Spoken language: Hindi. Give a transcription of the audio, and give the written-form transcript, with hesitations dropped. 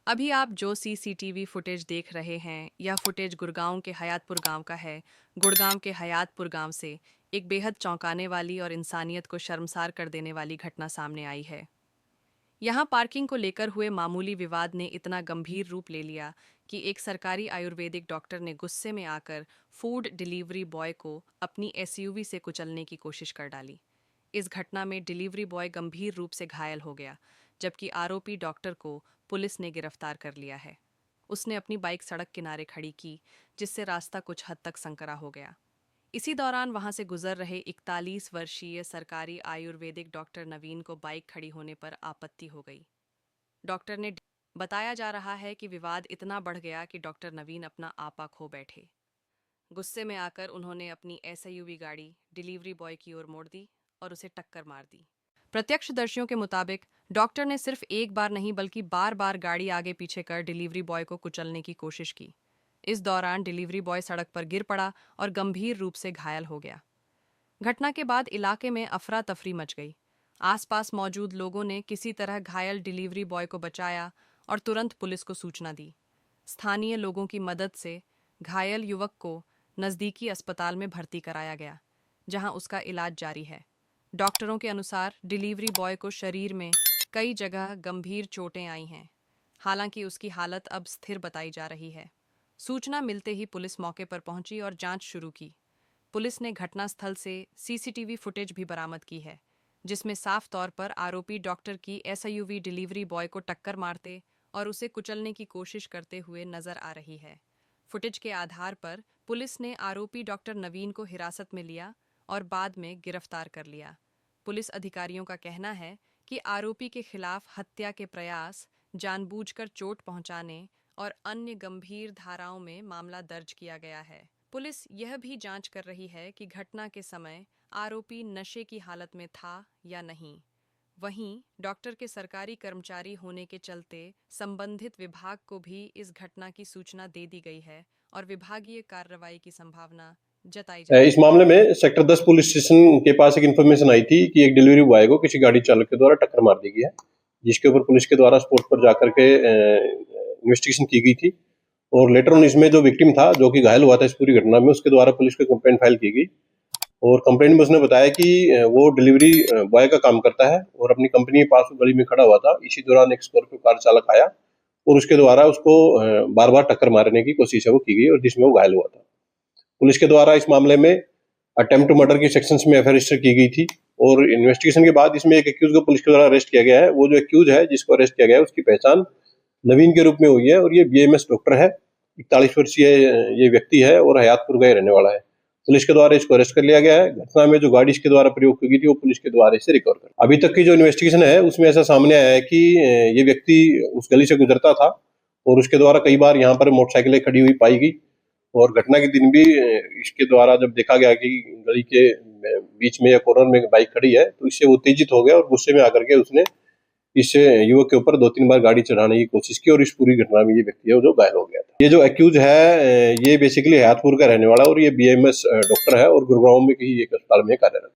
अभी आप जो सीसीटीवी फुटेज देख रहे हैं, यह फुटेज गुड़गांव के हयातपुर गांव का है। गुड़गांव के हयातपुर गांव से एक बेहद चौंकाने वाली और इंसानियत को शर्मसार कर देने वाली घटना सामने आई है। यहां पार्किंग को लेकर हुए मामूली विवाद ने इतना गंभीर रूप ले लिया कि एक सरकारी आयुर्वेदिक डॉक्टर ने गुस्से में आकर फूड डिलीवरी बॉय को अपनी एसयूवी से कुचलने की कोशिश कर डाली। इस घटना में डिलीवरी बॉय गंभीर रूप से घायल हो गया, जबकि आरोपी डॉक्टर को पुलिस ने गिरफ्तार कर लिया है। उसने अपनी बाइक सड़क किनारे खड़ी की, जिससे रास्ता कुछ हद तक संकरा हो गया। इसी दौरान वहां से गुजर रहे 41 वर्षीय सरकारी आयुर्वेदिक डॉक्टर नवीन को बाइक खड़ी होने पर आपत्ति हो गई। डॉक्टर ने बताया जा रहा है कि विवाद इतना बढ़ गया कि डॉक्टर नवीन अपना आपा खो बैठे। गुस्से में आकर उन्होंने अपनी एसयूवी गाड़ी डिलीवरी बॉय की ओर मोड़ दी और उसे टक्कर मार दी। प्रत्यक्षदर्शियों के मुताबिक डॉक्टर ने सिर्फ एक बार नहीं बल्कि बार बार गाड़ी आगे पीछे कर डिलीवरी बॉय को कुचलने की कोशिश की। इस दौरान डिलीवरी बॉय सड़क पर गिर पड़ा और गंभीर रूप से घायल हो गया। घटना के बाद इलाके में अफरा तफरी मच गई। आसपास मौजूद लोगों ने किसी तरह घायल डिलीवरी बॉय को बचाया और तुरंत पुलिस को सूचना दी। स्थानीय लोगों की मदद से घायल युवक को नज़दीकी अस्पताल में भर्ती कराया गया, जहां उसका इलाज जारी है। डॉक्टरों के अनुसार डिलीवरी बॉय को शरीर में कई जगह गंभीर चोटें आई हैं। हालांकि उसकी हालत अब स्थिर बताई जा रही है। सूचना मिलते ही पुलिस मौके पर पहुंची और जांच शुरू की। पुलिस ने घटनास्थल से सीसीटीवी फुटेज भी बरामद की है, जिसमें साफ तौर पर आरोपी डॉक्टर की एसयूवी डिलीवरी बॉय को टक्कर मारते और उसे कुचलने की कोशिश करते हुए नजर आ रही है। फुटेज के आधार पर पुलिस ने आरोपी डॉक्टर नवीन को हिरासत में लिया और बाद में गिरफ्तार कर लिया। पुलिस अधिकारियों का कहना है कि आरोपी के खिलाफ हत्या के प्रयास, जानबूझकर चोट पहुंचाने और अन्य गंभीर धाराओं में मामला दर्ज किया गया है। पुलिस यह भी जांच कर रही है कि घटना के समय आरोपी नशे की हालत में था या नहीं। वहीं डॉक्टर के सरकारी कर्मचारी होने के चलते संबंधित विभाग को भी इस घटना की सूचना दे दी गई है और विभागीय कार्रवाई की संभावना जताई जा रही इस मामले में सेक्टर 10 पुलिस स्टेशन के पास एक इन्फॉर्मेशन आई थी कि एक डिलीवरी बॉय को किसी गाड़ी चालक के द्वारा टक्कर मार दी गई है, जिसके ऊपर पुलिस के द्वारा स्पॉट पर जाकर के इन्वेस्टिगेशन की गई थी। और लेटर ऑन इसमें जो विक्टिम था, जो कि घायल हुआ था इस पूरी घटना में, उसके द्वारा पुलिस को कंप्लेंट फाइल की गई। और कंप्लेंट में उसने बताया कि वो डिलीवरी बॉय का काम करता है और अपनी कंपनी के पास गली में खड़ा हुआ था। इसी दौरान एक स्कॉर्पियो कार चालक आया और उसके द्वारा उसको बार बार टक्कर मारने की कोशिश है वो की गई और जिसमें वो घायल हुआ था। पुलिस के द्वारा इस मामले में अटेम्प्ट टू मर्डर की सेक्शंस में एफआईआर रजिस्टर की गई थी और इन्वेस्टिगेशन के बाद इसमें एक एक्यूज को पुलिस के द्वारा अरेस्ट किया गया है। वो जो एक्यूज है जिसको अरेस्ट किया गया है, उसकी पहचान नवीन के रूप में हुई है और ये बीएमएस डॉक्टर है। 41 वर्षीय ये व्यक्ति है और हयातपुर का रहने वाला है। पुलिस के द्वारा इसको अरेस्ट कर लिया गया है। घटना में जो गाड़ी इसके द्वारा प्रयोग की गई थी वो पुलिस के द्वारा इसे रिकवर कर। अभी तक की जो इन्वेस्टिगेशन है उसमें ऐसा सामने आया है कि ये व्यक्ति उस गली से गुजरता था और उसके द्वारा कई बार यहाँ पर मोटरसाइकिलें खड़ी हुई पाई गई और घटना के दिन भी इसके द्वारा जब देखा गया कि गली के बीच में या कॉर्नर में बाइक खड़ी है तो इससे वो उत्तेजित हो गया और गुस्से में आकर के उसने इस युवक के ऊपर 2-3 बार गाड़ी चढ़ाने की कोशिश की और इस पूरी घटना में ये व्यक्ति है जो घायल हो गया था। ये जो एक्यूज है ये बेसिकली हयातपुर का रहने वाला और ये बीएमएस डॉक्टर है और गुड़गांव में कहीं एक अस्पताल में कार्यरत।